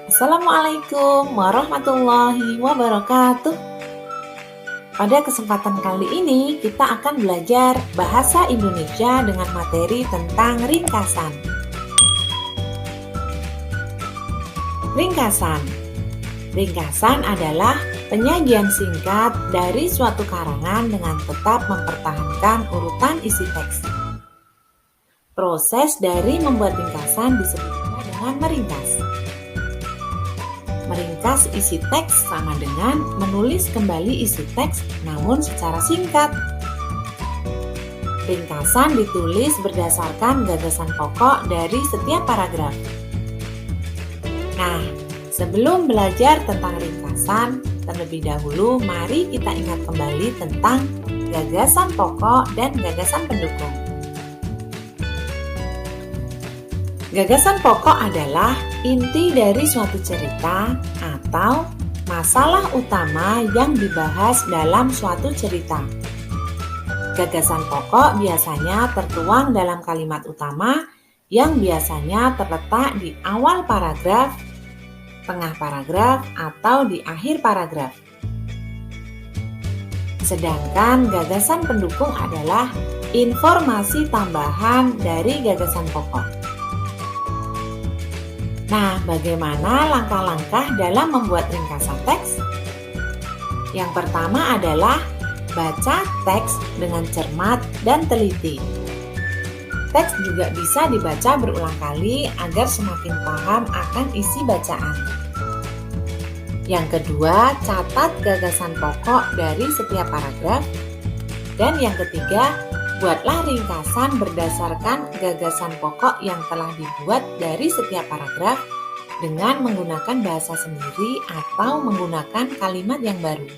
Assalamualaikum warahmatullahi wabarakatuh. Pada kesempatan kali ini kita akan belajar bahasa Indonesia dengan materi tentang ringkasan. Ringkasan. Ringkasan adalah penyajian singkat dari suatu karangan dengan tetap mempertahankan urutan isi teks. Proses dari membuat ringkasan disebut dengan meringkas. Meringkas isi teks sama dengan menulis kembali isi teks namun secara singkat. Ringkasan ditulis berdasarkan gagasan pokok dari setiap paragraf. Nah, sebelum belajar tentang ringkasan, terlebih dahulu mari kita ingat kembali tentang gagasan pokok dan gagasan pendukung. Gagasan pokok adalah inti dari suatu cerita atau masalah utama yang dibahas dalam suatu cerita. Gagasan pokok biasanya tertuang dalam kalimat utama yang biasanya terletak di awal paragraf, tengah paragraf, atau di akhir paragraf. Sedangkan gagasan pendukung adalah informasi tambahan dari gagasan pokok. Nah, bagaimana langkah-langkah dalam membuat ringkasan teks? Yang pertama adalah baca teks dengan cermat dan teliti. Teks juga bisa dibaca berulang kali agar semakin paham akan isi bacaan. Yang kedua, catat gagasan pokok dari setiap paragraf. Dan yang ketiga, buatlah ringkasan berdasarkan gagasan pokok yang telah dibuat dari setiap paragraf dengan menggunakan bahasa sendiri atau menggunakan kalimat yang baru.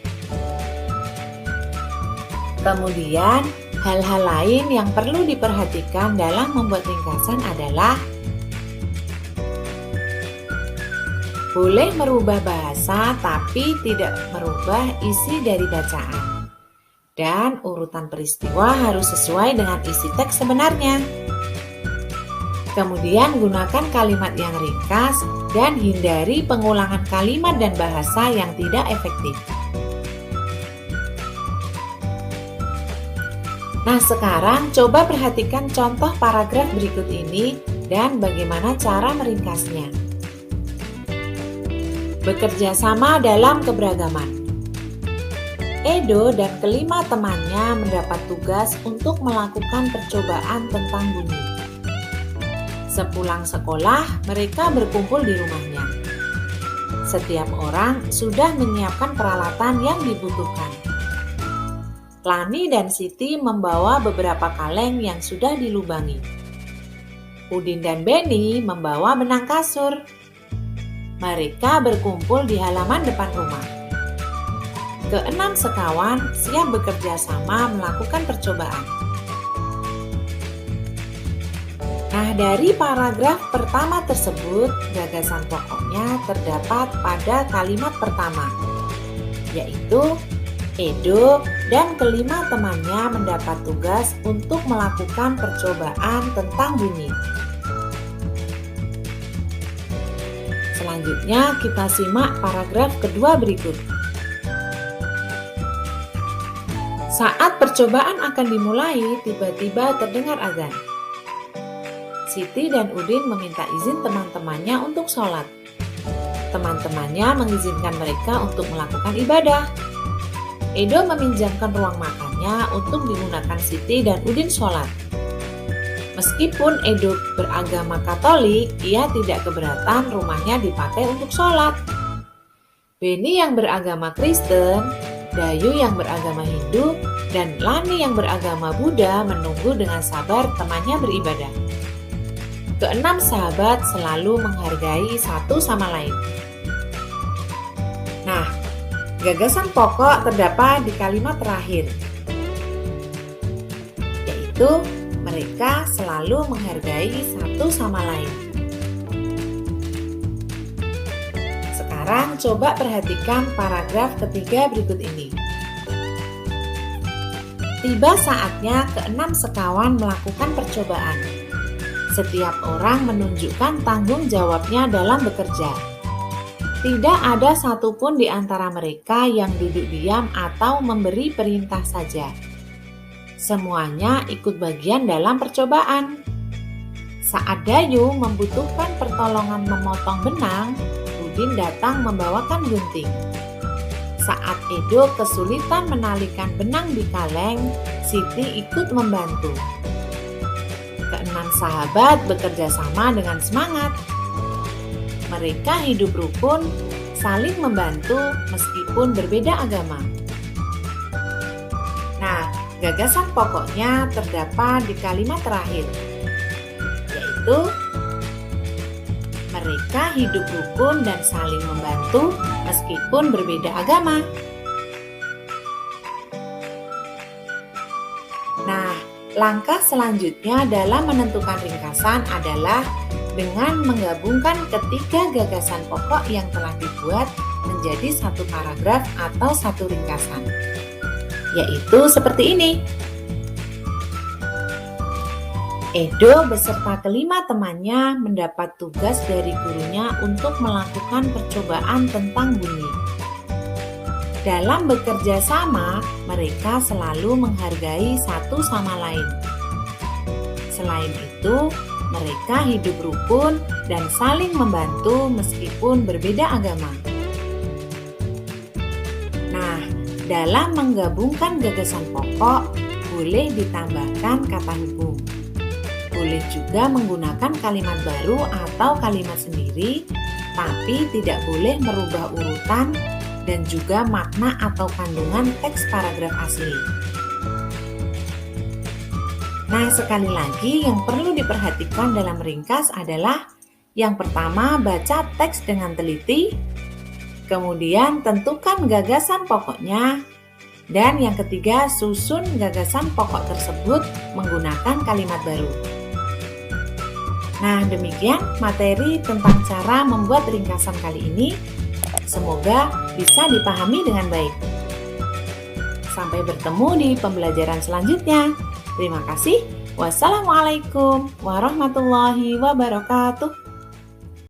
Kemudian, hal-hal lain yang perlu diperhatikan dalam membuat ringkasan adalah boleh merubah bahasa tapi tidak merubah isi dari bacaan. Dan urutan peristiwa harus sesuai dengan isi teks sebenarnya. Kemudian gunakan kalimat yang ringkas dan hindari pengulangan kalimat dan bahasa yang tidak efektif. Nah, sekarang coba perhatikan contoh paragraf berikut ini dan bagaimana cara meringkasnya. Bekerja sama dalam keberagaman. Edo dan kelima temannya mendapat tugas untuk melakukan percobaan tentang bunyi. Sepulang sekolah, mereka berkumpul di rumahnya. Setiap orang sudah menyiapkan peralatan yang dibutuhkan. Lani dan Siti membawa beberapa kaleng yang sudah dilubangi. Udin dan Beni membawa benang kasur. Mereka berkumpul di halaman depan rumah. Keenam sekawan siap bekerja sama melakukan percobaan. Nah, dari paragraf pertama tersebut, gagasan pokoknya terdapat pada kalimat pertama, yaitu Edo dan kelima temannya mendapat tugas untuk melakukan percobaan tentang bunyi. Selanjutnya kita simak paragraf kedua berikut. Saat percobaan akan dimulai, tiba-tiba terdengar azan. Siti dan Udin meminta izin teman-temannya untuk sholat. Teman-temannya mengizinkan mereka untuk melakukan ibadah. Edo meminjamkan ruang makannya untuk digunakan Siti dan Udin sholat. Meskipun Edo beragama Katolik, ia tidak keberatan rumahnya dipakai untuk sholat. Beni yang beragama Kristen, Dayu yang beragama Hindu, dan Lani yang beragama Buddha menunggu dengan sabar temannya beribadah. Keenam sahabat selalu menghargai satu sama lain. Nah, gagasan pokok terdapat di kalimat terakhir, yaitu mereka selalu menghargai satu sama lain. Sekarang coba perhatikan paragraf ketiga berikut ini. Tiba saatnya keenam sekawan melakukan percobaan. Setiap orang menunjukkan tanggung jawabnya dalam bekerja. Tidak ada satupun di antara mereka yang duduk diam atau memberi perintah saja. Semuanya ikut bagian dalam percobaan. Saat Dayu membutuhkan pertolongan memotong benang, Udin datang membawakan gunting. Saat Edo kesulitan menalikan benang di kaleng, Siti ikut membantu. Keenam sahabat bekerja sama dengan semangat. Mereka hidup rukun, saling membantu meskipun berbeda agama. Nah, gagasan pokoknya terdapat di kalimat terakhir, yaitu mereka hidup rukun dan saling membantu meskipun berbeda agama. Nah, langkah selanjutnya dalam menentukan ringkasan adalah dengan menggabungkan ketiga gagasan pokok yang telah dibuat menjadi satu paragraf atau satu ringkasan, yaitu seperti ini. Edo beserta kelima temannya mendapat tugas dari gurunya untuk melakukan percobaan tentang bunyi. Dalam bekerja sama, mereka selalu menghargai satu sama lain. Selain itu, mereka hidup rukun dan saling membantu meskipun berbeda agama. Nah, dalam menggabungkan gagasan pokok, boleh ditambahkan kata hubung. Boleh juga menggunakan kalimat baru atau kalimat sendiri, tapi tidak boleh merubah urutan dan juga makna atau kandungan teks paragraf asli. Nah, sekali lagi yang perlu diperhatikan dalam ringkas adalah yang pertama, baca teks dengan teliti, kemudian tentukan gagasan pokoknya, dan yang ketiga, susun gagasan pokok tersebut menggunakan kalimat baru. Nah, demikian materi tentang cara membuat ringkasan kali ini. Semoga bisa dipahami dengan baik. Sampai bertemu di pembelajaran selanjutnya. Terima kasih. Wassalamualaikum warahmatullahi wabarakatuh.